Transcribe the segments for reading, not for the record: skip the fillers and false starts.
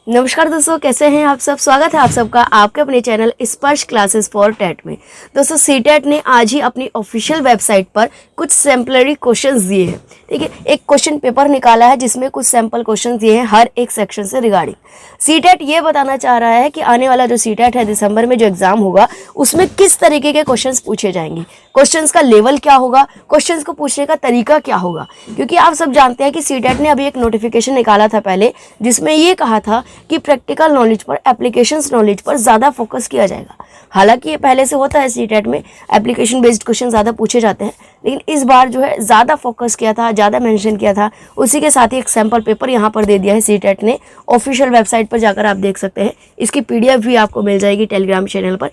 नमस्कार दोस्तों, कैसे हैं आप सब। स्वागत है आप सबका आपके अपने चैनल स्पर्श क्लासेस फॉर टेट में। दोस्तों सीटेट ने आज ही अपनी ऑफिशियल वेबसाइट पर कुछ सैम्पलरी क्वेश्चंस दिए हैं। ठीक है, एक क्वेश्चन पेपर निकाला है जिसमें कुछ सैंपल क्वेश्चंस दिए हैं हर एक सेक्शन से रिगार्डिंग। सीटेट ये बताना चाह रहा है कि आने वाला जो सीटेट है दिसंबर में जो एग्जाम होगा उसमें किस तरीके के क्वेश्चंस पूछे जाएंगे, क्वेश्चंस का लेवल क्या होगा, क्वेश्चंस को पूछने का तरीका क्या होगा। क्योंकि आप सब जानते हैं कि सीटेट ने अभी एक नोटिफिकेशन निकाला था पहले, जिसमें ये कहा था कि प्रैक्टिकल नॉलेज पर, एप्लीकेशंस नॉलेज पर ज़्यादा फोकस किया जाएगा। हालांकि ये पहले से होता है, सीटेट में एप्लीकेशन बेस्ड क्वेश्चन ज़्यादा पूछे जाते हैं, लेकिन इस बार जो है ज़्यादा फोकस किया था, ज़्यादा मेंशन किया था। उसी के साथ ही एक सैम्पल पेपर यहाँ पर दे दिया है सीटेट ने। ऑफिशियल वेबसाइट पर जाकर आप देख सकते हैं, इसकी PDF भी आपको मिल जाएगी टेलीग्राम चैनल पर।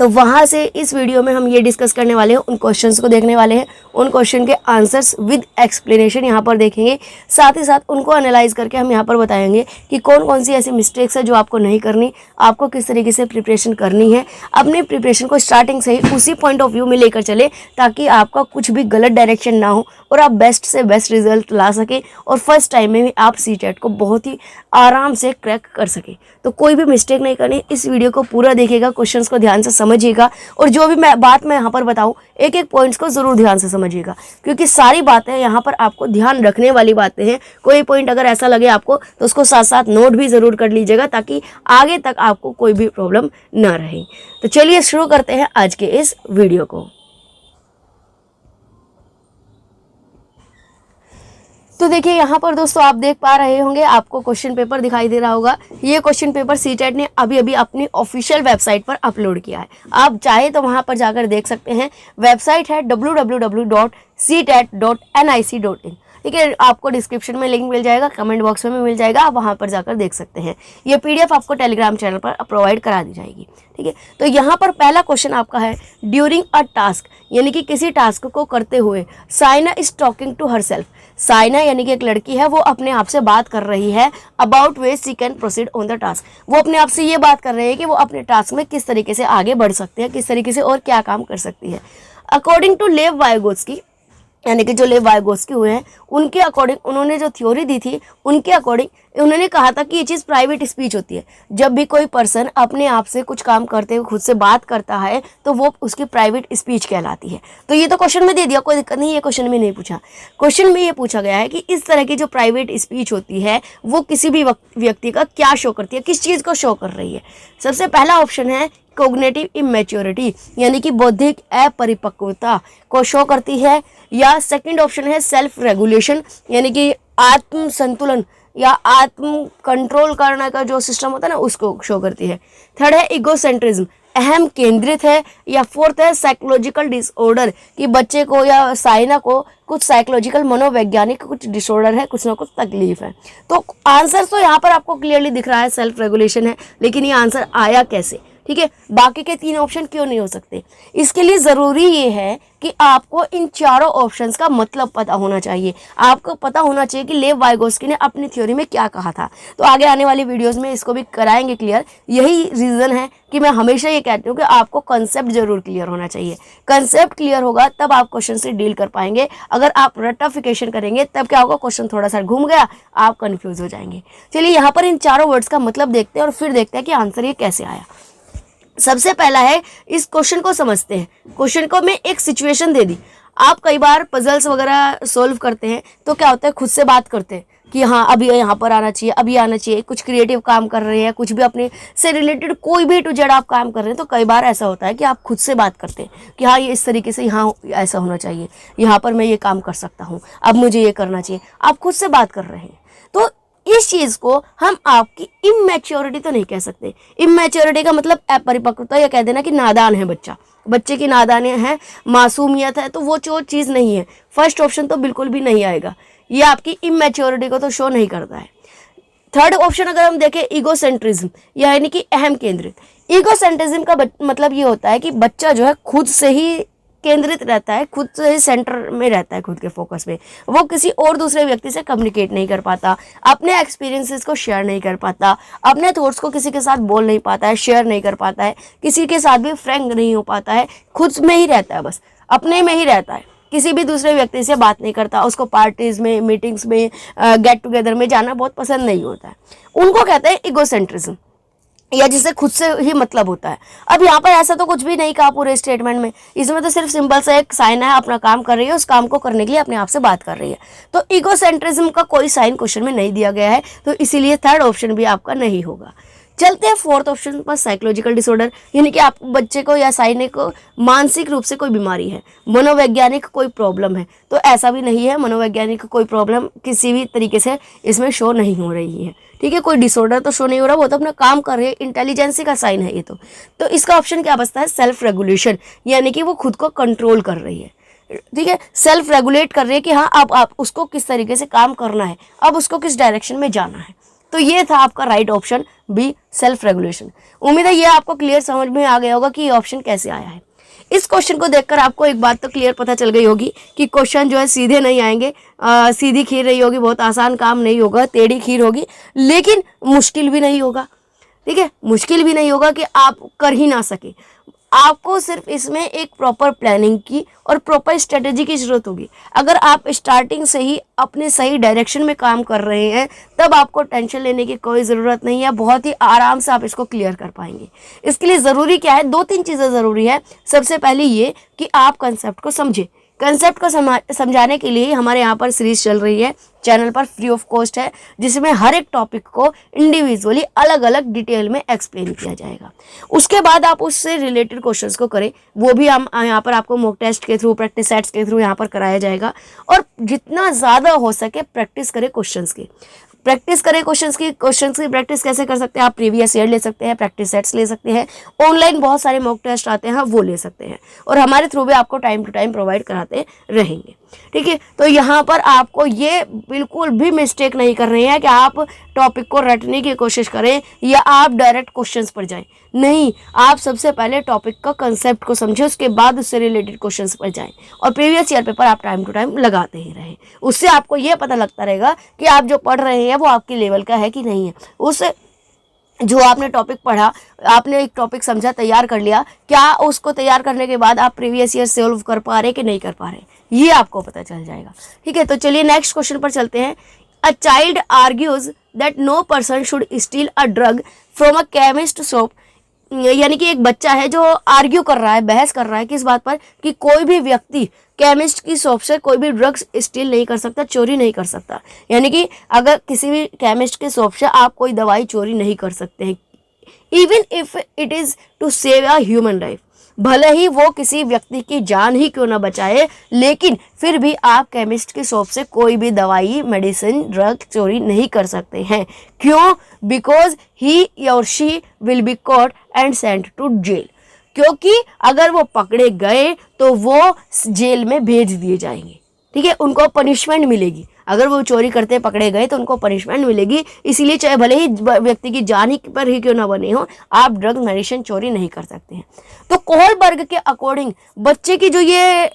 तो वहाँ से इस वीडियो में हम ये डिस्कस करने वाले हैं, उन क्वेश्चंस को देखने वाले हैं, उन क्वेश्चन के आंसर्स विद एक्सप्लेनेशन यहाँ पर देखेंगे। साथ ही साथ उनको एनालाइज करके हम यहाँ पर बताएंगे कि कौन कौन सी ऐसी मिस्टेक्स है जो आपको नहीं करनी, आपको किस तरीके से प्रिपरेशन करनी है। अपने प्रिपरेशन को स्टार्टिंग से ही उसी पॉइंट ऑफ व्यू में लेकर चले, ताकि आपका कुछ भी गलत डायरेक्शन ना हो और आप बेस्ट से बेस्ट रिजल्ट ला सकें और फर्स्ट टाइम में भी आप सीटेट को बहुत ही आराम से क्रैक कर सकें। तो कोई भी मिस्टेक नहीं करनी, इस वीडियो को पूरा देखिएगा, क्वेश्चंस को ध्यान से समझिएगा और जो भी बात मैं यहाँ पर बताऊँ एक एक पॉइंट्स को ज़रूर ध्यान से समझिएगा, क्योंकि सारी बातें यहाँ पर आपको ध्यान रखने वाली बातें हैं। कोई पॉइंट अगर ऐसा लगे आपको तो उसको साथ साथ नोट भी ज़रूर कर लीजिएगा, ताकि आगे तक आपको कोई भी प्रॉब्लम ना रहे। तो चलिए शुरू करते हैं आज के इस वीडियो को। तो देखिए यहाँ पर दोस्तों आप देख पा रहे होंगे, आपको क्वेश्चन पेपर दिखाई दे रहा होगा। ये क्वेश्चन पेपर सीटेट ने अभी अभी अपनी ऑफिशियल वेबसाइट पर अपलोड किया है। आप चाहे तो वहाँ पर जाकर देख सकते हैं। वेबसाइट है www.ctet.nic.in। ठीक है, आपको डिस्क्रिप्शन में लिंक मिल जाएगा, कमेंट बॉक्स में मिल जाएगा, आप वहाँ पर जाकर देख सकते हैं। ये PDF आपको टेलीग्राम चैनल पर प्रोवाइड करा दी जाएगी। ठीक है, तो यहाँ पर पहला क्वेश्चन आपका है, ड्यूरिंग अ टास्क, यानी कि किसी टास्क को करते हुए Saina is talking to herself. Saina यानी कि एक लड़की है, वो अपने आप से बात कर रही है about way she can proceed on the task. वो अपने आप से ये बात कर रही है कि वो अपने टास्क में किस तरीके से आगे बढ़ सकते हैं, किस तरीके से और क्या काम कर सकती है। अकॉर्डिंग टू लेव वाइगोत्स्की, यानी कि जो लेव वाइगोत्स्की हुए हैं, उनके अकॉर्डिंग, उन्होंने जो थ्योरी दी थी उनके अकॉर्डिंग उन्होंने कहा था कि ये चीज़ प्राइवेट स्पीच होती है। जब भी कोई पर्सन अपने आप से कुछ काम करते हुए खुद से बात करता है तो वो उसकी प्राइवेट स्पीच कहलाती है। तो ये तो क्वेश्चन में दे दिया, कोई दिक्कत नहीं, ये क्वेश्चन में नहीं पूछा। क्वेश्चन में ये पूछा गया है कि इस तरह की जो प्राइवेट स्पीच होती है वो किसी भी व्यक्ति का क्या शो करती है, किस चीज़ को शो कर रही है। सबसे पहला ऑप्शन है कोग्निटिव इमेच्योरिटी, यानी कि बौद्धिक अपरिपक्वता को शो करती है, या सेकंड ऑप्शन है सेल्फ रेगुलेशन, यानी कि आत्म संतुलन या आत्म कंट्रोल करने का जो सिस्टम होता है ना, उसको शो करती है। थर्ड है इगोसेंट्रिज्म, अहम केंद्रित है, या फोर्थ है साइकोलॉजिकल डिसऑर्डर, कि बच्चे को या साइना को कुछ साइकोलॉजिकल मनोवैज्ञानिक कुछ डिसऑर्डर है, कुछ ना कुछ तकलीफ है। तो आंसर तो यहाँ पर आपको क्लियरली दिख रहा है सेल्फ रेगुलेशन है, लेकिन ये आंसर आया कैसे। ठीक है, बाकी के 3 ऑप्शन क्यों नहीं हो सकते। इसके लिए ज़रूरी ये है कि आपको इन चारों ऑप्शंस का मतलब पता होना चाहिए। आपको पता होना चाहिए कि लेव वाइगोत्स्की ने अपनी थ्योरी में क्या कहा था। तो आगे आने वाली वीडियोस में इसको भी कराएंगे क्लियर। यही रीज़न है कि मैं हमेशा ये कहती हूँ कि आपको कंसेप्ट जरूर क्लियर होना चाहिए। कंसेप्ट क्लियर होगा तब आप क्वेश्चन से डील कर पाएंगे। अगर आप रट्टाफिकेशन करेंगे तब क्या होगा, क्वेश्चन थोड़ा सा घूम गया, आप कन्फ्यूज हो जाएंगे। चलिए यहाँ पर इन चारों वर्ड्स का मतलब देखते हैं और फिर देखते हैं कि आंसर ये कैसे आया। सबसे पहला है, इस क्वेश्चन को समझते हैं। क्वेश्चन को मैं एक सिचुएशन दे दी। आप कई बार पजल्स वगैरह सोल्व करते हैं तो क्या होता है, खुद से बात करते हैं कि हाँ अभी यहाँ पर आना चाहिए, अभी आना चाहिए। कुछ क्रिएटिव काम कर रहे हैं, कुछ भी अपने से रिलेटेड कोई भी टू जेड आप काम कर रहे हैं, तो कई बार ऐसा होता है कि आप खुद से बात करते हैं कि हाँ ये इस तरीके से, यहाँ ऐसा होना चाहिए, यहाँ पर मैं ये काम कर सकता हूँ, अब मुझे ये करना चाहिए। आप खुद से बात कर रहे हैं, तो इस चीज को हम आपकी इमैच्योरिटी तो नहीं कह सकते। इमैच्योरिटी का मतलब अपरिपक्वता, या कह देना कि नादान है बच्चा, बच्चे की नादानी है, मासूमियत है, तो वो जो चीज़ नहीं है। फर्स्ट ऑप्शन तो बिल्कुल भी नहीं आएगा, ये आपकी इमैच्योरिटी को तो शो नहीं करता है। थर्ड ऑप्शन अगर हम देखें, ईगोसेंट्रिज्म, यानी कि अहम केंद्रित। ईगोसेंट्रिज्म का मतलब ये होता है कि बच्चा जो है खुद से ही केंद्रित रहता है, खुद से सेंटर में रहता है, खुद के फोकस में। वो किसी और दूसरे व्यक्ति से कम्युनिकेट नहीं कर पाता, अपने एक्सपीरियंसेस को शेयर नहीं कर पाता, अपने थॉट्स को किसी के साथ बोल नहीं पाता है, शेयर नहीं कर पाता है, किसी के साथ भी फ्रैंक नहीं हो पाता है, खुद में ही रहता है, बस अपने में ही रहता है। किसी भी दूसरे व्यक्ति से बात नहीं करता, उसको पार्टीज में, मीटिंग्स में, गेट टुगेदर में जाना बहुत पसंद नहीं होता है, उनको कहते हैं इगोसेंट्रिज्म, या जिसे खुद से ही मतलब होता है। अब यहाँ पर ऐसा तो कुछ भी नहीं कहा पूरे स्टेटमेंट में, इसमें तो सिर्फ सिंपल सा एक साइन है, अपना काम कर रही है, उस काम को करने के लिए अपने आप से बात कर रही है। तो ईगोसेंट्रिज्म का कोई साइन क्वेश्चन में नहीं दिया गया है, तो इसीलिए थर्ड ऑप्शन भी आपका नहीं होगा। चलते हैं फोर्थ ऑप्शन पर, साइकोलॉजिकल डिसऑर्डर, यानी कि आप बच्चे को या सैनिक को मानसिक रूप से कोई बीमारी है, मनोवैज्ञानिक कोई प्रॉब्लम है, तो ऐसा भी नहीं है, मनोवैज्ञानिक कोई प्रॉब्लम किसी भी तरीके से इसमें शो नहीं हो रही है, ठीक है, कोई डिसऑर्डर तो शो नहीं हो रहा, वो तो अपना काम कर रहे हैं, इंटेलिजेंसी का साइन है ये तो इसका ऑप्शन क्या बचता है, सेल्फ रेगुलेशन, यानी कि वो खुद को कंट्रोल कर रही है, ठीक है, सेल्फ रेगुलेट कर रही है कि हाँ अब आप उसको किस तरीके से काम करना है, अब उसको किस डायरेक्शन में जाना है। तो ये था आपका right option B, self regulation. उम्मीद है ये आपको क्लियर समझ में आ गया होगा कि ये ऑप्शन कैसे आया है। इस क्वेश्चन को देखकर आपको एक बात तो क्लियर पता चल गई होगी कि क्वेश्चन जो है सीधे नहीं आएंगे, सीधी खीर नहीं होगी, बहुत आसान काम नहीं होगा, टेढ़ी खीर होगी, लेकिन मुश्किल भी नहीं होगा, ठीक है, मुश्किल भी नहीं होगा कि आप कर ही ना सके। आपको सिर्फ इसमें एक प्रॉपर प्लानिंग की और प्रॉपर स्ट्रेटेजी की ज़रूरत होगी। अगर आप स्टार्टिंग से ही अपने सही डायरेक्शन में काम कर रहे हैं, तब आपको टेंशन लेने की कोई ज़रूरत नहीं है, बहुत ही आराम से आप इसको क्लियर कर पाएंगे। इसके लिए ज़रूरी क्या है, 2-3 चीज़ें ज़रूरी है। सबसे पहले ये कि आप कंसेप्ट को समझें। कंसेप्ट को समझाने के लिए हमारे यहाँ पर सीरीज चल रही है चैनल पर, फ्री ऑफ कॉस्ट है, जिसमें हर एक टॉपिक को इंडिविजुअली अलग अलग डिटेल में एक्सप्लेन किया जाएगा। उसके बाद आप उससे रिलेटेड क्वेश्चंस को करें, वो भी हम यहाँ पर आपको मॉक टेस्ट के थ्रू, प्रैक्टिस सेट्स के थ्रू यहाँ पर कराया जाएगा। और जितना ज़्यादा हो सके प्रैक्टिस करें क्वेश्चंस की, प्रैक्टिस करें क्वेश्चंस की प्रैक्टिस कैसे कर सकते हैं आप, प्रीवियस ईयर ले सकते हैं, प्रैक्टिस सेट्स ले सकते हैं, ऑनलाइन बहुत सारे मॉक टेस्ट आते हैं वो ले सकते हैं, और हमारे थ्रू भी आपको टाइम टू टाइम प्रोवाइड कराते रहेंगे, ठीक है। तो यहाँ पर आपको ये बिल्कुल भी मिस्टेक नहीं कर रहे हैं कि आप टॉपिक को रटने की कोशिश करें या आप डायरेक्ट क्वेश्चंस पर जाएं, नहीं, आप सबसे पहले टॉपिक का कंसेप्ट को समझें, उसके बाद उससे रिलेटेड क्वेश्चंस पर जाएं, और प्रीवियस ईयर पेपर आप टाइम टू टाइम लगाते ही रहें। उससे आपको ये पता लगता रहेगा कि आप जो पढ़ रहे हैं वो आपके लेवल का है कि नहीं है। उससे जो आपने टॉपिक पढ़ा, आपने एक टॉपिक समझा, तैयार कर लिया, क्या उसको तैयार करने के बाद आप प्रीवियस ईयर सॉल्व कर पा रहे कि नहीं कर पा रहे, ये आपको पता चल जाएगा, ठीक है। तो चलिए नेक्स्ट क्वेश्चन पर चलते हैं। A child argues that no person should steal a drug from a chemist shop, यानी कि एक बच्चा है जो आर्ग्यू कर रहा है, बहस कर रहा है किस बात पर, कि कोई भी व्यक्ति केमिस्ट की शॉप से कोई भी ड्रग्स स्टील नहीं कर सकता, चोरी नहीं कर सकता। यानी कि अगर किसी भी केमिस्ट के शॉप से आप कोई दवाई चोरी नहीं कर सकते हैं, even if it is to save a human life, भले ही वो किसी व्यक्ति की जान ही क्यों ना बचाए, लेकिन फिर भी आप केमिस्ट की शॉप से कोई भी दवाई, मेडिसिन, ड्रग चोरी नहीं कर सकते हैं। क्यों? बिकॉज ही और she will be caught and sent to jail, क्योंकि अगर वो पकड़े गए तो वो जेल में भेज दिए जाएंगे, ठीक है, उनको पनिशमेंट मिलेगी। अगर वो चोरी करते पकड़े गए तो उनको पनिशमेंट मिलेगी, इसीलिए चाहे भले ही व्यक्ति की जान ही पर ही क्यों ना बने हो, आप ड्रग मेडिसिन चोरी नहीं कर सकते हैं। तो कोहलबर्ग के अकॉर्डिंग बच्चे की जो ये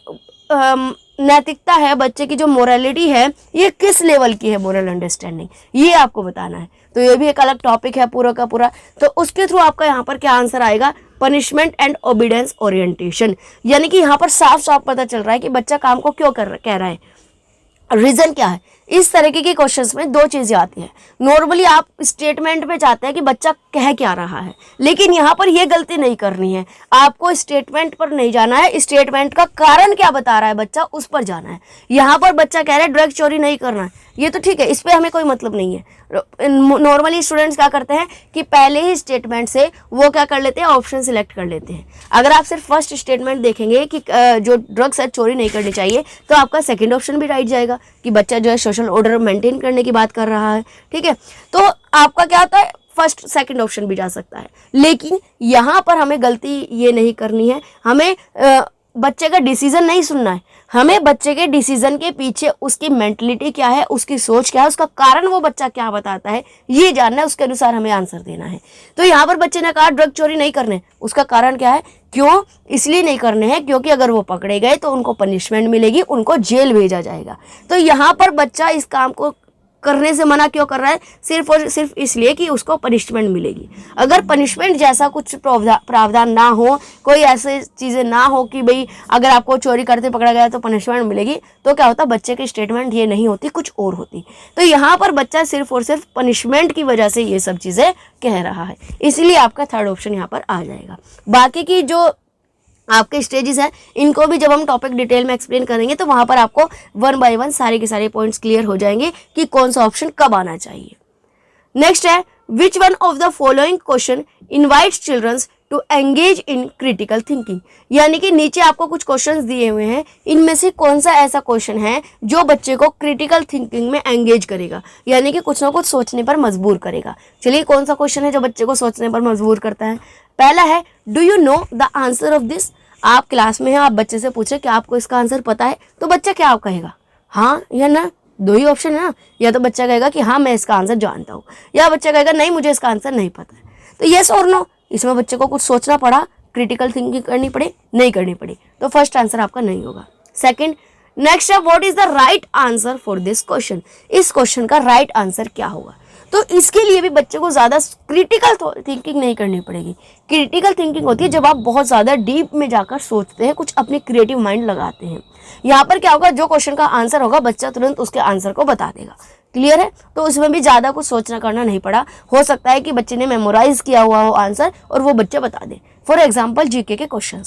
नैतिकता है, बच्चे की जो मोरालिटी है, ये किस लेवल की है, मोरल अंडरस्टैंडिंग, ये आपको बताना है। तो ये भी एक अलग टॉपिक है पूरा का पूरा। तो उसके थ्रू आपका यहाँ पर क्या आंसर आएगा, पनिशमेंट एंड ओबीडियंस ओरिएंटेशन। यानी कि यहाँ पर साफ साफ पता चल रहा है कि बच्चा काम को क्यों कह रहा है, रीजन क्या है। इस तरीके के क्वेश्चंस में 2 चीजें आती हैं। नॉर्मली आप स्टेटमेंट पे चाहते हैं कि बच्चा कह क्या रहा है, लेकिन यहाँ पर यह गलती नहीं करनी है। आपको स्टेटमेंट पर नहीं जाना है, स्टेटमेंट का कारण क्या बता रहा है बच्चा, उस पर जाना है। यहाँ पर बच्चा कह रहा है ड्रग चोरी नहीं करना है, ये तो ठीक है, इस पर हमें कोई मतलब नहीं है। नॉर्मली स्टूडेंट्स क्या करते हैं कि पहले ही स्टेटमेंट से वो क्या कर लेते हैं, ऑप्शन सिलेक्ट कर लेते हैं। अगर आप सिर्फ फर्स्ट स्टेटमेंट देखेंगे कि जो ड्रग्स है चोरी नहीं करनी चाहिए, तो आपका सेकंड ऑप्शन भी राइट जाएगा कि बच्चा जो है सोशल ऑर्डर मेंटेन करने की बात कर रहा है, ठीक है। तो आपका क्या होता है, फर्स्ट सेकंड ऑप्शन भी जा सकता है। लेकिन यहाँ पर हमें गलती ये नहीं करनी है, हमें बच्चे का डिसीजन नहीं सुनना है, हमें बच्चे के डिसीजन के पीछे उसकी मेंटलिटी क्या है, उसकी सोच क्या है, उसका कारण वो बच्चा क्या बताता है, ये जानना है, उसके अनुसार हमें आंसर देना है। तो यहाँ पर बच्चे ने कहा ड्रग चोरी नहीं करने, उसका कारण क्या है, क्यों, इसलिए नहीं करने हैं क्योंकि अगर वो पकड़े गए तो उनको पनिशमेंट मिलेगी, उनको जेल भेजा जाएगा। तो यहाँ पर बच्चा इस काम को करने से मना क्यों कर रहा है? सिर्फ और सिर्फ इसलिए कि उसको पनिशमेंट मिलेगी। अगर पनिशमेंट जैसा कुछ प्रावधान ना हो, कोई ऐसी चीज़ें ना हो कि भाई अगर आपको चोरी करते पकड़ा गया तो पनिशमेंट मिलेगी, तो क्या होता, बच्चे की स्टेटमेंट ये नहीं होती, कुछ और होती। तो यहाँ पर बच्चा सिर्फ और सिर्फ पनिशमेंट की वजह से ये सब चीज़ें कह रहा है, इसलिए आपका थर्ड ऑप्शन यहाँ पर आ जाएगा। बाकी की जो आपके स्टेजेस हैं इनको भी जब हम टॉपिक डिटेल में एक्सप्लेन करेंगे तो वहाँ पर आपको वन बाय वन सारे के सारे पॉइंट्स क्लियर हो जाएंगे कि कौन सा ऑप्शन कब आना चाहिए। नेक्स्ट है, which one of the following question invites childrens to engage in critical thinking. यानी कि नीचे आपको कुछ क्वेश्चंस दिए हुए हैं, इनमें से कौन सा ऐसा क्वेश्चन है जो बच्चे को क्रिटिकल थिंकिंग में एंगेज करेगा, यानी कि कुछ ना कुछ सोचने पर मजबूर करेगा। चलिए, कौन सा क्वेश्चन है जो बच्चे को सोचने पर मजबूर करता है? पहला है, do you know the answer of this. आप क्लास में हैं, आप बच्चे से पूछे कि आपको इसका आंसर पता है, तो बच्चा क्या कहेगा, हाँ या ना? दो ही ऑप्शन है ना, या तो बच्चा कहेगा कि हाँ मैं इसका आंसर जानता हूँ, या बच्चा कहेगा नहीं मुझे इसका आंसर नहीं पता है। तो येस और नो, इसमें बच्चे को कुछ सोचना पड़ा, क्रिटिकल थिंकिंग करनी पड़ी, नहीं करनी पड़ी, तो फर्स्ट आंसर आपका नहीं होगा। सेकंड, नेक्स्ट है, what is the right answer for this question. इस क्वेश्चन का राइट आंसर क्या होगा? तो इसके लिए भी बच्चे को ज़्यादा क्रिटिकल थिंकिंग नहीं करनी पड़ेगी। क्रिटिकल थिंकिंग होती है जब आप बहुत ज़्यादा डीप में जाकर सोचते हैं, कुछ अपने क्रिएटिव माइंड लगाते हैं। यहाँ पर क्या होगा, जो क्वेश्चन का आंसर होगा बच्चा तुरंत उसके आंसर को बता देगा। क्लियर है? तो उसमें भी ज़्यादा कुछ सोचना करना नहीं पड़ा। हो सकता है कि बच्चे ने मेमोराइज किया हुआ हो आंसर और वो बच्चा बता दे। फॉर एग्जाम्पल जीके के क्वेश्चन।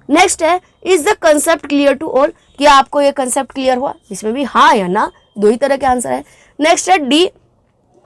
नेक्स्ट है, is the concept clear to all. क्या आपको ये कंसेप्ट क्लियर हुआ? इसमें भी हाँ या ना, दो ही तरह के आंसर है। नेक्स्ट है D,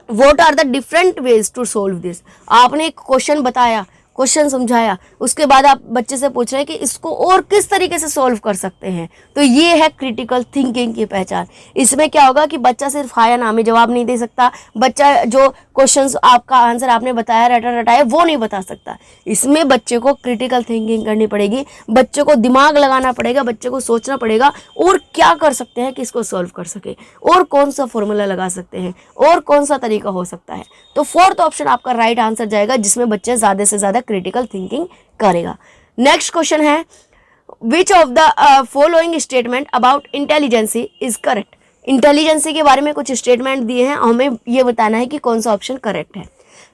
what are the different ways to solve this. आपने एक क्वेश्चन बताया, क्वेश्चन समझाया, उसके बाद आप बच्चे से पूछ रहे हैं कि इसको और किस तरीके से सॉल्व कर सकते हैं। तो ये है क्रिटिकल थिंकिंग की पहचान। इसमें क्या होगा कि बच्चा सिर्फ हाँ या ना में जवाब नहीं दे सकता, बच्चा जो क्वेश्चंस आपका आंसर आपने बताया रटा रटाया वो नहीं बता सकता। इसमें बच्चे को क्रिटिकल थिंकिंग करनी पड़ेगी, बच्चे को दिमाग लगाना पड़ेगा, बच्चे को सोचना पड़ेगा और क्या कर सकते हैं कि इसको सॉल्व कर सके, और कौन सा फॉर्मूला लगा सकते हैं, और कौन सा तरीका हो सकता है। तो फोर्थ ऑप्शन आपका राइट आंसर जाएगा, जिसमें बच्चे ज़्यादा से ज़्यादा क्रिटिकल थिंकिंग करेगा। नेक्स्ट क्वेश्चन है, which of the following statement about intelligency is correct. Intelligency के बारे में कुछ स्टेटमेंट दिए हैं, हमें ये बताना है कि कौन सा ऑप्शन करेक्ट है।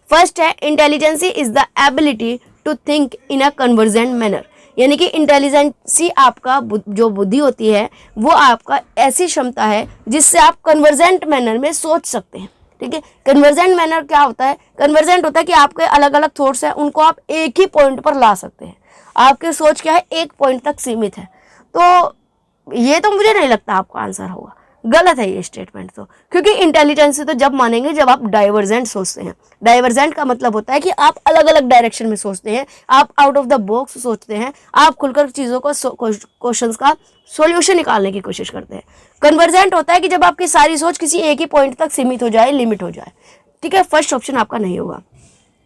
फर्स्ट है, intelligency is the ability to think in a convergent manner. यानी कि इंटेलिजेंसी आपका जो बुद्धि होती है वो आपका ऐसी क्षमता है जिससे आप कन्वर्जेंट मैनर में सोच सकते हैं। ठीक है, कन्वर्जेंट मैनर क्या होता है? कन्वर्जेंट होता है कि आपके अलग अलग थॉट्स हैं, उनको आप एक ही पॉइंट पर ला सकते हैं। आपकी सोच क्या है, एक पॉइंट तक सीमित है। तो ये तो मुझे नहीं लगता आपका आंसर होगा, गलत है ये स्टेटमेंट तो, क्योंकि इंटेलिजेंसी तो जब मानेंगे जब आप डाइवर्जेंट सोचते हैं। डाइवर्जेंट का मतलब होता है कि आप अलग अलग डायरेक्शन में सोचते हैं, आप आउट ऑफ द बॉक्स सोचते हैं, आप खुलकर चीज़ों को क्वेश्चंस का सॉल्यूशन निकालने की कोशिश करते हैं। कन्वर्जेंट होता है कि जब आपकी सारी सोच किसी एक ही पॉइंट तक सीमित हो जाए, लिमिट हो जाए। ठीक है, फर्स्ट ऑप्शन आपका नहीं होगा।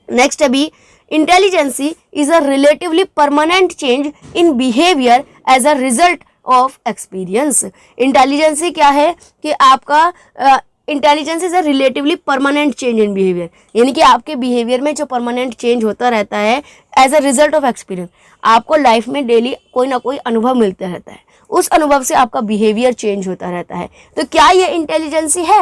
नेक्स्ट है B, intelligency is a relatively permanent change in behaviour as a result of experience. Intelligency क्या है कि आपका intelligence is a relatively permanent change in behaviour, यानी कि आपके बिहेवियर में जो परमानेंट चेंज होता रहता है as a result of experience. आपको लाइफ में डेली कोई ना कोई अनुभव मिलता रहता है, उस अनुभव से आपका बिहेवियर चेंज होता रहता है। तो क्या ये इंटेलिजेंसी है?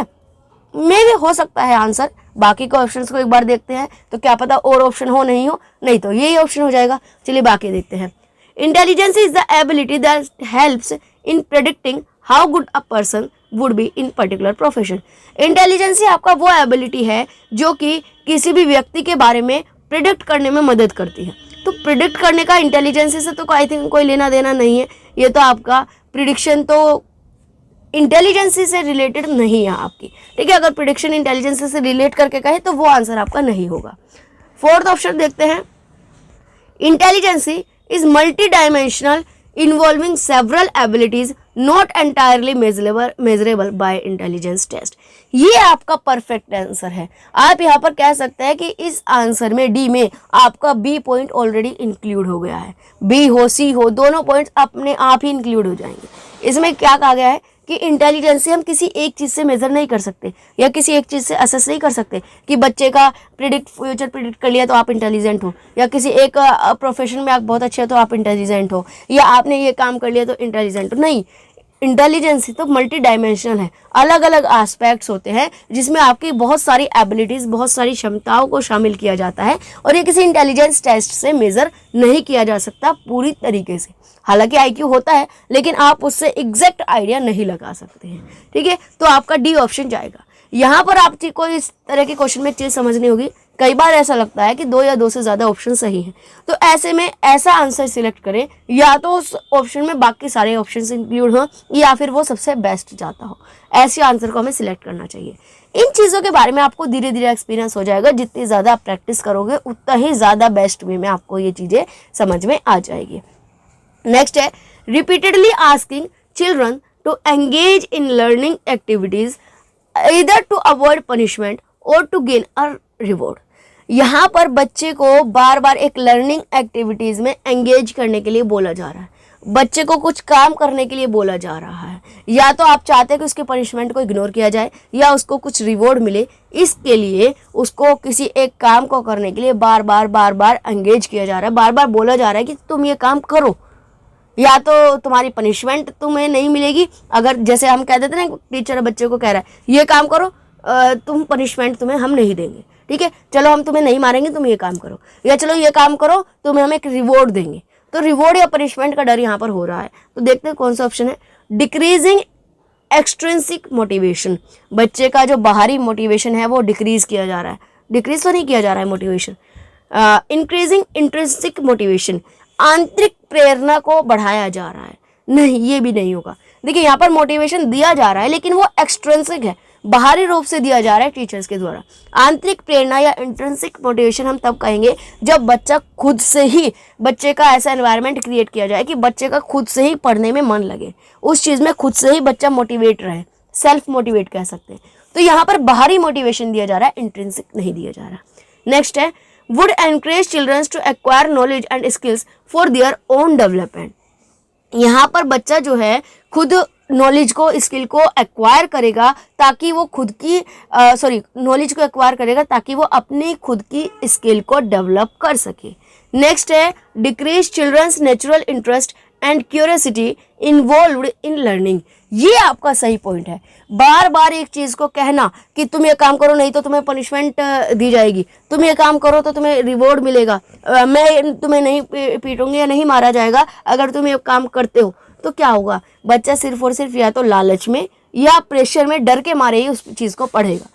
मे भी हो सकता है आंसर। बाकी के ऑप्शंस को एक बार देखते हैं, तो क्या पता और ऑप्शन हो, नहीं हो, नहीं तो यही ऑप्शन हो जाएगा। चलिए बाकी देखते हैं। Intelligence is the ability that helps in predicting how good a person would be in particular profession. Intelligency आपका वो एबिलिटी है जो कि किसी भी व्यक्ति के बारे में प्रिडिक्ट करने में मदद करती है। तो प्रिडिक्ट करने का इंटेलिजेंसी से तो आई थिंक कोई लेना देना नहीं है। ये तो आपका प्रिडिक्शन तो इंटेलिजेंसी से रिलेटेड नहीं है आपकी। ठीक है, अगर प्रिडिक्शन इंटेलिजेंसी से रिलेट करके कहे तो वो आंसर आपका नहीं होगा। फोर्थ ऑप्शन देखते हैं, intelligency is multidimensional involving several abilities not entirely measurable by intelligence test. ये आपका परफेक्ट आंसर है। आप यहाँ पर कह सकते हैं कि इस आंसर में डी में आपका बी पॉइंट ऑलरेडी इंक्लूड हो गया है। बी हो सी हो, दोनों पॉइंट्स अपने आप ही इंक्लूड हो जाएंगे। इसमें क्या कहा गया है कि इंटेलिजेंसी हम किसी एक चीज़ से मेजर नहीं कर सकते, या किसी एक चीज़ से असेस नहीं कर सकते कि बच्चे का फ्यूचर प्रिडिक्ट कर लिया तो आप इंटेलिजेंट हो, या किसी एक प्रोफेशन में आप बहुत अच्छे हो तो आप इंटेलिजेंट हो, या आपने ये काम कर लिया तो इंटेलिजेंट हो। नहीं, इंटेलिजेंसी तो मल्टी डायमेंशनल है, अलग अलग एस्पेक्ट्स होते हैं जिसमें आपकी बहुत सारी एबिलिटीज़, बहुत सारी क्षमताओं को शामिल किया जाता है और ये किसी इंटेलिजेंस टेस्ट से मेज़र नहीं किया जा सकता पूरी तरीके से। हालांकि आईक्यू होता है लेकिन आप उससे एग्जैक्ट आइडिया नहीं लगा सकते हैं, ठीक है। तो आपका डी ऑप्शन जाएगा। यहाँ पर आपको इस तरह के क्वेश्चन में एक चीज़ समझनी होगी, कई बार ऐसा लगता है कि 2 या 2 से ज़्यादा ऑप्शन सही हैं, तो ऐसे में ऐसा आंसर सिलेक्ट करें या तो उस ऑप्शन में बाकी सारे ऑप्शन इंक्लूड हों या फिर वो सबसे बेस्ट जाता हो, ऐसे आंसर को हमें सिलेक्ट करना चाहिए। इन चीज़ों के बारे में आपको धीरे धीरे एक्सपीरियंस हो जाएगा, जितनी ज़्यादा आप प्रैक्टिस करोगे उतना ही ज़्यादा बेस्ट वे में आपको ये चीज़ें समझ में आ जाएगी। नेक्स्ट है repeatedly asking children to engage in learning activities either to avoid punishment or to gain a reward। यहाँ पर बच्चे को बार बार एक लर्निंग एक्टिविटीज़ में एंगेज करने के लिए बोला जा रहा है, बच्चे को कुछ काम करने के लिए बोला जा रहा है, या तो आप चाहते हैं कि उसके पनिशमेंट को इग्नोर किया जाए या उसको कुछ रिवॉर्ड मिले, इसके लिए उसको किसी एक काम को करने के लिए बार बार एंगेज किया जा रहा है, बार बार बोला जा रहा है कि तुम ये काम करो, या तो तुम्हारी पनिशमेंट तुम्हें नहीं मिलेगी। अगर जैसे हम कह देते ना, टीचर बच्चे को कह रहा है ये काम करो, तुम पनिशमेंट तुम्हें हम नहीं देंगे, ठीक है, चलो हम तुम्हें नहीं मारेंगे, तुम ये काम करो, या चलो ये काम करो तुम्हें हम एक रिवॉर्ड देंगे। तो रिवॉर्ड या पनिशमेंट का डर यहाँ पर हो रहा है। तो देखते हैं कौन सा ऑप्शन है। डिक्रीजिंग एक्सट्रिंसिक मोटिवेशन, बच्चे का जो बाहरी मोटिवेशन है वो डिक्रीज किया जा रहा है, डिक्रीज तो नहीं किया जा रहा है मोटिवेशन। इंक्रीजिंग इंट्रिंसिक मोटिवेशन, आंतरिक प्रेरणा को बढ़ाया जा रहा है, नहीं ये भी नहीं होगा। देखिए यहाँ पर मोटिवेशन दिया जा रहा है लेकिन वो एक्सट्रिंसिक है, बाहरी रूप से दिया जा रहा है टीचर्स के द्वारा। आंतरिक प्रेरणा या इंट्रिंसिक मोटिवेशन हम तब कहेंगे जब बच्चा खुद से ही, बच्चे का ऐसा एनवायरनमेंट क्रिएट किया जाए कि बच्चे का खुद से ही पढ़ने में मन लगे, उस चीज़ में खुद से ही बच्चा मोटिवेट रहे, सेल्फ मोटिवेट कह सकते हैं। तो यहाँ पर बाहरी मोटिवेशन दिया जा रहा है, इंट्रिंसिक नहीं दिया जा रहा। नेक्स्ट है would encourage children to acquire knowledge and skills for their own development। यहाँ पर बच्चा जो है खुद नॉलेज को, स्किल को एक्वायर करेगा ताकि वो खुद की नॉलेज को एक्वायर करेगा ताकि वो अपनी खुद की स्किल को डेवलप कर सके। नेक्स्ट है decrease children's natural interest and curiosity involved in learning. ये आपका सही पॉइंट है। बार बार एक चीज़ को कहना कि तुम ये काम करो नहीं तो तुम्हें पनिशमेंट दी जाएगी, तुम ये काम करो तो तुम्हें रिवॉर्ड मिलेगा, मैं तुम्हें नहीं पीटूंगी या नहीं मारा जाएगा अगर तुम ये काम करते हो, तो क्या होगा, बच्चा सिर्फ और सिर्फ या तो लालच में या प्रेशर में डर के मारे ही उस चीज़ को पढ़ेगा।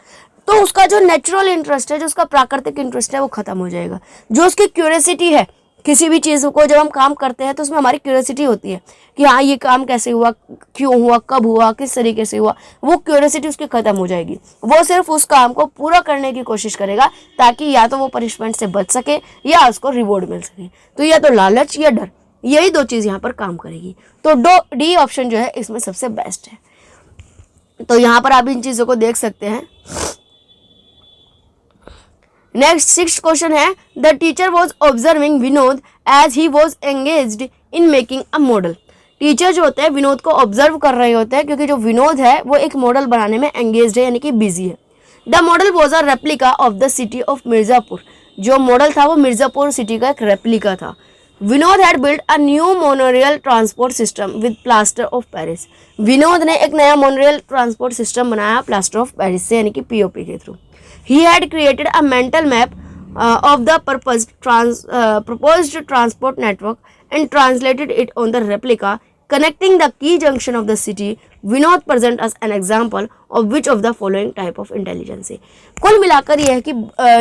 तो उसका जो नेचुरल इंटरेस्ट है, जो उसका प्राकृतिक इंटरेस्ट है वो ख़त्म हो जाएगा। जो उसकी क्यूरियोसिटी है, किसी भी चीज़ को जब हम काम करते हैं तो उसमें हमारी क्यूरियोसिटी होती है कि हाँ ये काम कैसे हुआ, क्यों हुआ, कब हुआ, किस तरीके से हुआ, वो क्यूरियोसिटी उसकी ख़त्म हो जाएगी। वो सिर्फ उस काम को पूरा करने की कोशिश करेगा ताकि या तो वो पनिशमेंट से बच सके या उसको रिवॉर्ड मिल सके। तो या तो लालच या डर, यही 2 चीज़ यहाँ पर काम करेगी। तो डी ऑप्शन जो है इसमें सबसे बेस्ट है। तो यहाँ पर आप इन चीज़ों को देख सकते हैं। नेक्स्ट 6th क्वेश्चन है the teacher was observing Vinod as he was engaged in making a model. Teacher जो होते हैं विनोद को ऑब्जर्व कर रहे होते हैं क्योंकि जो विनोद है वो एक मॉडल बनाने में एंगेज्ड है, यानी कि बिजी है। The model was a replica of the city of Mirzapur. जो मॉडल था वो मिर्ज़ापुर सिटी का एक रेप्लिका था। Vinod had build a new monorail transport system with plaster of Paris. Vinod ने एक नया मोनोरेल ट्रांसपोर्ट सिस्टम बनाया प्लास्टर ऑफ पेरिस से, यानी कि पीओपी के through. He had created a mental map of the proposed transport network and translated it on the replica, connecting the key junction of the city. Vinod present as an example of which of the following type of intelligence। कुल मिलाकर यह है कि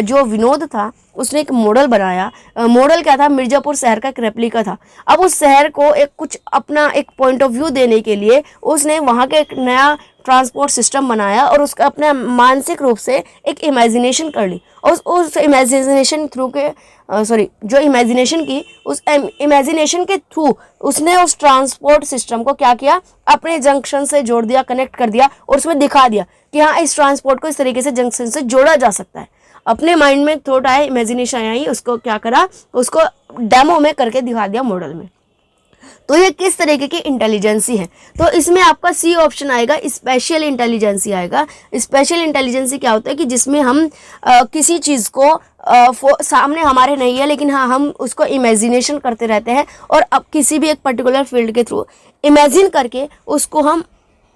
जो विनोद था उसने एक model बनाया। मॉडल क्या था, मिर्ज़ापुर शहर का एक रेप्लिका था। अब उस शहर को एक कुछ अपना एक पॉइंट ऑफ व्यू देने के लिए उसने वहाँ के एक नया ट्रांसपोर्ट सिस्टम बनाया और उसका अपने मानसिक रूप से एक इमेजिनेशन कर ली और उस इमेजिनेशन थ्रू के जो इमेजिनेशन की, उस इमेजिनेशन के थ्रू उसने उस ट्रांसपोर्ट सिस्टम को क्या किया, अपने जंक्शन से जोड़ दिया, कनेक्ट कर दिया और उसमें दिखा दिया कि हाँ इस ट्रांसपोर्ट को इस तरीके से जंक्शन से जोड़ा जा सकता है। अपने माइंड में थॉट आया, इमेजिनेशन आई, उसको क्या करा, उसको डेमो में करके दिखा दिया मॉडल में। तो ये किस तरीके की इंटेलिजेंसी है, तो इसमें आपका सी ऑप्शन आएगा, स्पेशल इंटेलिजेंसी आएगा। स्पेशल इंटेलिजेंसी क्या होता है कि जिसमें हम किसी चीज़ को सामने हमारे नहीं है, लेकिन हाँ हम उसको इमेजिनेशन करते रहते हैं और अब किसी भी एक पर्टिकुलर फील्ड के थ्रू इमेजिन करके उसको हम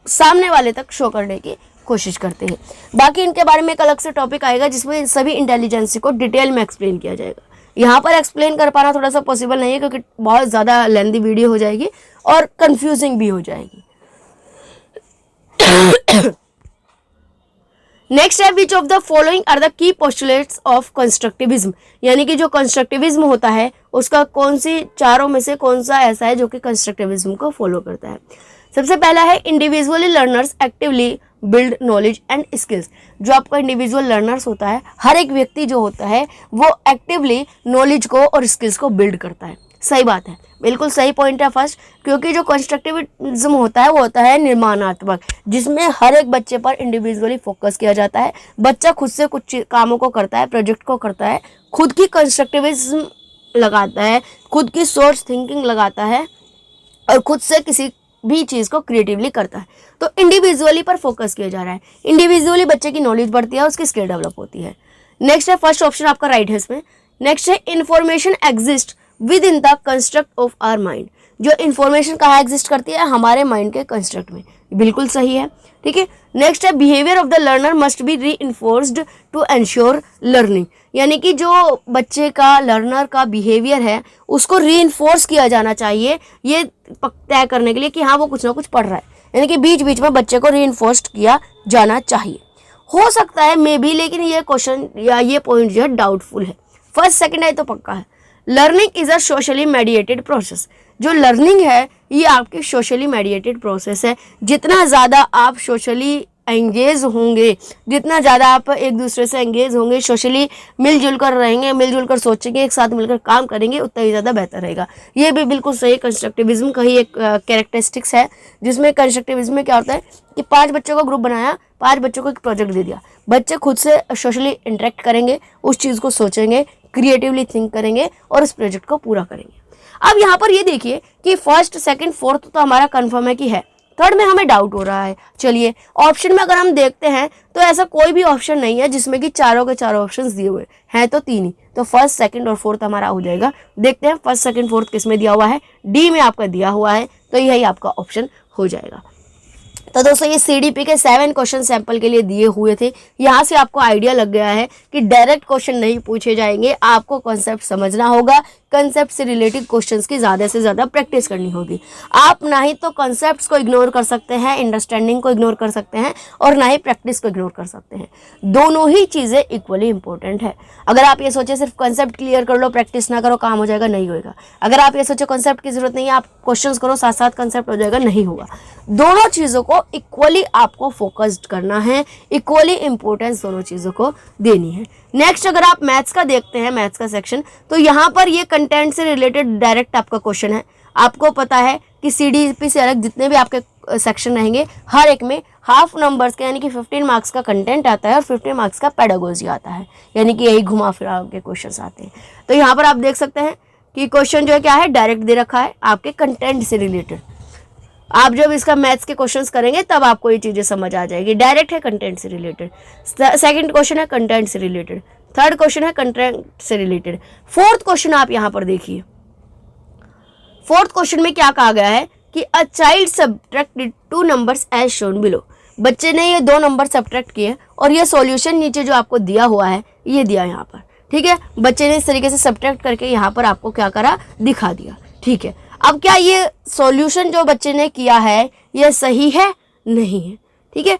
सामने वाले तक शो करने की कोशिश करते हैं। बाकी इनके बारे में एक अलग से टॉपिक आएगा जिसमें सभी इंटेलिजेंसी को डिटेल में एक्सप्लेन किया जाएगा। यहाँ पर एक्सप्लेन कर पाना थोड़ा सा पॉसिबल नहीं है क्योंकि बहुत ज़्यादा लेंथी वीडियो हो जाएगी और कंफ्यूजिंग भी हो जाएगी। नेक्स्ट है which of the following are the key postulates of constructivism, यानी कि जो कंस्ट्रक्टिविज्म होता है उसका कौन सी चारों में से कौन सा ऐसा है जो कि कंस्ट्रक्टिविज्म को फॉलो करता है। सबसे पहला है individually learners actively build knowledge and skills. जो आपका इंडिविजुअल लर्नर्स होता है, हर एक व्यक्ति जो होता है वो एक्टिवली नॉलेज को और स्किल्स को बिल्ड करता है। सही बात है, बिल्कुल सही पॉइंट है फर्स्ट, क्योंकि जो कंस्ट्रक्टिविज्म होता है वो होता है निर्माणात्मक, जिसमें हर एक बच्चे पर इंडिविजुअली फोकस किया जाता है। बच्चा खुद से कुछ कामों को करता है, प्रोजेक्ट को करता है, खुद की कंस्ट्रक्टिविज्म लगाता है, खुद की सोर्स थिंकिंग लगाता है और खुद से किसी भी चीज़ को क्रिएटिवली करता है। तो इंडिविजुअली पर फोकस किया जा रहा है, इंडिविजुअली बच्चे की नॉलेज बढ़ती है, उसकी स्किल डेवलप होती है। नेक्स्ट है, फर्स्ट ऑप्शन आपका राइट है इसमें। नेक्स्ट है information exist within the construct of our mind. जो इन्फॉर्मेशन कहाँ एग्जिस्ट करती है, हमारे माइंड के कंस्ट्रक्ट में, बिल्कुल सही है। ठीक है, नेक्स्ट है behaviour of the learner must be री इन्फोर्स्ड टू एंश्योर लर्निंग, यानी कि जो बच्चे का लर्नर का बिहेवियर है उसको री इन्फोर्स किया जाना चाहिए, ये तय करने के लिए कि हाँ वो कुछ ना कुछ पढ़ रहा है, यानी कि बीच बीच में बच्चे को री इन्फोर्स्ड किया जाना चाहिए। हो सकता है मे बी, लेकिन ये क्वेश्चन या ये पॉइंट जो है डाउटफुल है। फर्स्ट सेकंड है तो पक्का है। Learning is a socially mediated process. जो लर्निंग है ये आपकी सोशली मेडिएटेड प्रोसेस है। जितना ज़्यादा आप सोशली एंगेज होंगे, जितना ज़्यादा आप एक दूसरे से एंगेज होंगे, सोशली मिलजुल कर रहेंगे, मिलजुल कर सोचेंगे, एक साथ मिलकर काम करेंगे, उतना ही ज़्यादा बेहतर रहेगा। ये भी बिल्कुल सही कंस्ट्रक्टिविज्म का ही एक कैरेक्टरिस्टिक्स है, जिसमें कंस्ट्रक्टिविज्म में क्या होता है कि 5 बच्चों का ग्रुप बनाया, 5 बच्चों को एक प्रोजेक्ट दे दिया, बच्चे खुद से सोशली इंटरेक्ट करेंगे, उस चीज़ को सोचेंगे, क्रिएटिवली थिंक करेंगे और उस प्रोजेक्ट को पूरा करेंगे। अब यहाँ पर ये देखिए कि फर्स्ट सेकंड फोर्थ तो हमारा कंफर्म है कि है, थर्ड में हमें डाउट हो रहा है। चलिए ऑप्शन में अगर हम देखते हैं तो ऐसा कोई भी ऑप्शन नहीं है जिसमें कि चारों के चारों ऑप्शंस दिए हुए हैं, तो 3 ही, तो फर्स्ट सेकंड और फोर्थ हमारा हो जाएगा। देखते हैं फर्स्ट सेकंड फोर्थ किस में दिया हुआ है, डी में आपका दिया हुआ है, तो यही आपका ऑप्शन हो जाएगा। तो दोस्तों ये सीडीपी के 7 क्वेश्चन सैंपल के लिए दिए हुए थे। यहाँ से आपको आइडिया लग गया है कि डायरेक्ट क्वेश्चन नहीं पूछे जाएंगे, आपको कॉन्सेप्ट समझना होगा, कॉन्सेप्ट से रिलेटेड क्वेश्चंस की ज़्यादा से ज़्यादा प्रैक्टिस करनी होगी। आप ना ही तो कॉन्सेप्ट्स को इग्नोर कर सकते हैं, अंडरस्टैंडिंग को इग्नोर कर सकते हैं, और ना ही प्रैक्टिस को इग्नोर कर सकते हैं। दोनों ही चीज़ें इक्वली इंपॉर्टेंट है। अगर आप ये सोचे सिर्फ कॉन्सेप्ट क्लियर कर लो, प्रैक्टिस ना करो, काम हो जाएगा, नहीं होगा। अगर आप ये सोचे कॉन्सेप्ट की जरूरत नहीं है, आप क्वेश्चंस करो, साथ साथ कॉन्सेप्ट हो जाएगा, नहीं होगा। दोनों चीज़ों को इक्वली आपको फोकस्ड करना है, इक्वली इंपॉर्टेंस दोनों चीज़ों को देनी है। नेक्स्ट अगर आप मैथ्स का देखते हैं, मैथ्स का सेक्शन, तो यहाँ पर ये कंटेंट से रिलेटेड डायरेक्ट आपका क्वेश्चन है। आपको पता है कि सीडीपी से अलग जितने भी आपके सेक्शन रहेंगे, हर एक में हाफ नंबर्स का यानी कि 15 मार्क्स का कंटेंट आता है और 15 मार्क्स का पेडागोजी आता है, यानी कि यही घुमा फिरा के क्वेश्चन आते हैं। तो यहाँ पर आप देख सकते हैं कि क्वेश्चन जो है क्या है, डायरेक्ट दे रखा है आपके कंटेंट से रिलेटेड। आप जब इसका मैथ्स के क्वेश्चंस करेंगे तब आपको ये चीज़ें समझ आ जाएगी। डायरेक्ट है कंटेंट से रिलेटेड, सेकंड क्वेश्चन है कंटेंट से रिलेटेड, थर्ड क्वेश्चन है कंटेंट से रिलेटेड। फोर्थ क्वेश्चन आप यहाँ पर देखिए, फोर्थ क्वेश्चन में क्या कहा गया है कि a child subtracted 2 numbers as shown below. बच्चे ने ये 2 नंबर सब्ट्रैक्ट किए और ये सॉल्यूशन नीचे जो आपको दिया हुआ है ये दिया यहाँ पर। ठीक है, बच्चे ने इस तरीके से सब्ट्रैक्ट करके यहाँ पर आपको क्या करा, दिखा दिया। ठीक है, अब क्या ये सॉल्यूशन जो बच्चे ने किया है ये सही है, नहीं है। ठीक है,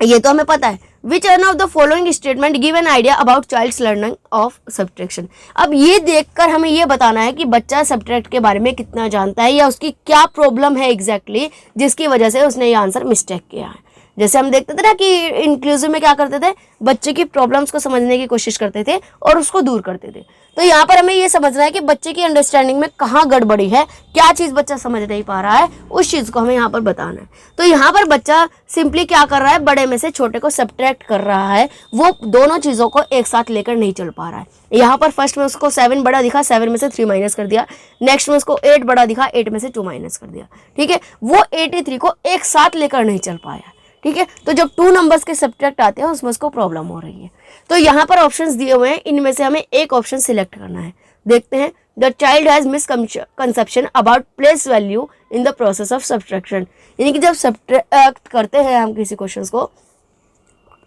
ये तो हमें पता है। Which one of the following statement give an idea about child's learning of subtraction. अब ये देखकर हमें ये बताना है कि बच्चा सब्ट्रैक्ट के बारे में कितना जानता है या उसकी क्या प्रॉब्लम है एग्जैक्टली जिसकी वजह से उसने ये आंसर मिस्टेक किया है। जैसे हम देखते थे ना कि इंक्लूसिव में क्या करते थे, बच्चे की प्रॉब्लम्स को समझने की कोशिश करते थे और उसको दूर करते थे। तो यहाँ पर हमें ये समझना है कि बच्चे की अंडरस्टैंडिंग में कहाँ गड़बड़ी है, क्या चीज़ बच्चा समझ नहीं पा रहा है, उस चीज़ को हमें यहाँ पर बताना है। तो यहाँ पर बच्चा सिंपली क्या कर रहा है, बड़े में से छोटे को सब्ट्रैक्ट कर रहा है, वो दोनों चीज़ों को एक साथ लेकर नहीं चल पा रहा है। यहाँ पर फर्स्ट में उसको 7 बड़ा दिखा, 7 में से 3 माइनस कर दिया। नेक्स्ट में उसको 8 बड़ा दिखा, 8 में से 2 माइनस कर दिया। ठीक है, वो 83 को एक साथ लेकर नहीं चल पाया। ठीक है, तो जब 2 नंबर्स के सब्ट्रैक्ट आते हैं उसमें उसको प्रॉब्लम हो रही है। तो यहाँ पर ऑप्शंस दिए हुए हैं, इनमें से हमें एक ऑप्शन सिलेक्ट करना है। देखते हैं, the child has misconception about place value in the process of subtraction. यानी कि जब सब्ट्रैक्ट करते हैं हम किसी क्वेश्चन को,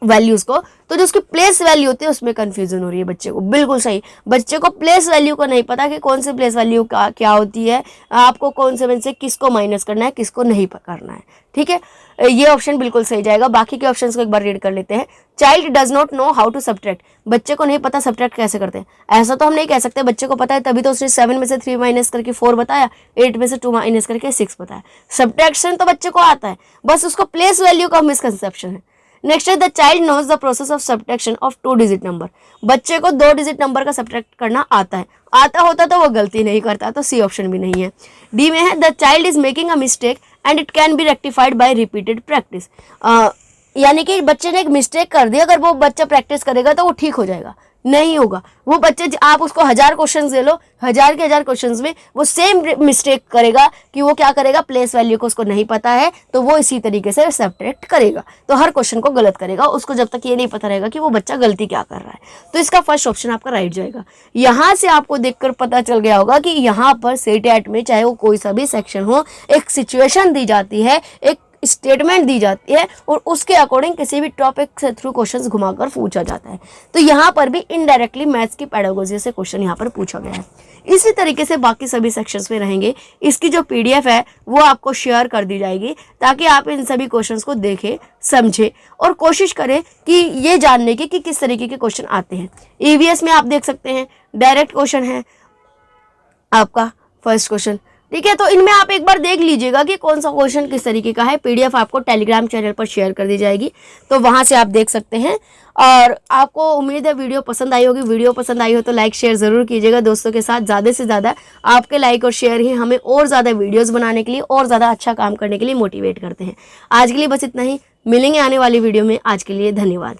वैल्यूज को, तो जो उसकी प्लेस वैल्यू होती है उसमें कंफ्यूजन हो रही है बच्चे को। बिल्कुल सही, बच्चे को प्लेस वैल्यू को नहीं पता कि कौन सी प्लेस वैल्यू क्या होती है, आपको कौन से में से किसको माइनस करना है, किसको नहीं करना है। ठीक है, ये ऑप्शन बिल्कुल सही जाएगा। बाकी के ऑप्शंस को एक बार रीड कर लेते हैं। Child does not know how to subtract, बच्चे को नहीं पता सब्ट्रैक्ट कैसे करते हैं। ऐसा तो हम नहीं कह सकते बच्चे को पता है, तभी तो उसने 7 में से 3 माइनस करके 4 बताया, 8 में से 2 माइनस करके 6 बताया। सब्ट्रैक्शन तो बच्चे को आता है, बस उसको प्लेस वैल्यू का मिसकंसेप्शन है। नेक्स्ट है, the child knows the process of subtraction of 2 digit number, बच्चे को 2 डिजिट नंबर का सब्ट्रैक्ट करना आता है। आता होता तो वो गलती नहीं करता, तो सी ऑप्शन भी नहीं है। डी में है, the child is making a mistake and it can be rectified by repeated practice. यानी कि बच्चे ने एक मिस्टेक कर दी, अगर वो बच्चा प्रैक्टिस करेगा तो वो ठीक हो जाएगा। नहीं होगा, वो बच्चे, आप उसको 1000 क्वेश्चन दे लो, 1000 के 1000 क्वेश्चन में वो सेम मिस्टेक करेगा कि वो क्या करेगा, प्लेस वैल्यू को उसको नहीं पता है तो वो इसी तरीके से सब्ट्रैक्ट करेगा, तो हर क्वेश्चन को गलत करेगा उसको, जब तक ये नहीं पता रहेगा कि वो बच्चा गलती क्या कर रहा है। तो इसका फर्स्ट ऑप्शन आपका राइट जाएगा। यहाँ से आपको देखकर पता चल गया होगा कि यहाँ पर सेटेट में चाहे वो कोई सा भी सेक्शन हो, एक सिचुएशन दी जाती है, एक स्टेटमेंट दी जाती है और उसके अकॉर्डिंग किसी भी टॉपिक से थ्रू क्वेश्चंस घुमाकर पूछा जाता है। तो यहाँ पर भी इनडायरेक्टली मैथ्स की पेडागोजी से क्वेश्चन यहाँ पर पूछा गया है। इसी तरीके से बाकी सभी सेक्शंस में रहेंगे। इसकी जो पीडीएफ है वो आपको शेयर कर दी जाएगी ताकि आप इन सभी क्वेश्चंस को देखें, समझें और कोशिश करें कि ये जानने की कि किस तरीके के क्वेश्चन आते हैं। ईवीएस में आप देख सकते हैं डायरेक्ट क्वेश्चन है आपका फर्स्ट क्वेश्चन। ठीक है, तो इनमें आप एक बार देख लीजिएगा कि कौन सा क्वेश्चन किस तरीके का है। पीडीएफ आपको टेलीग्राम चैनल पर शेयर कर दी जाएगी, तो वहां से आप देख सकते हैं। और आपको उम्मीद है वीडियो पसंद आई होगी। वीडियो पसंद आई हो तो लाइक शेयर ज़रूर कीजिएगा दोस्तों के साथ। ज़्यादा से ज़्यादा आपके लाइक और शेयर ही हमें और ज़्यादा वीडियोज़ बनाने के लिए और ज़्यादा अच्छा काम करने के लिए मोटिवेट करते हैं। आज के लिए बस इतना ही, मिलेंगे आने वाली वीडियो में। आज के लिए धन्यवाद।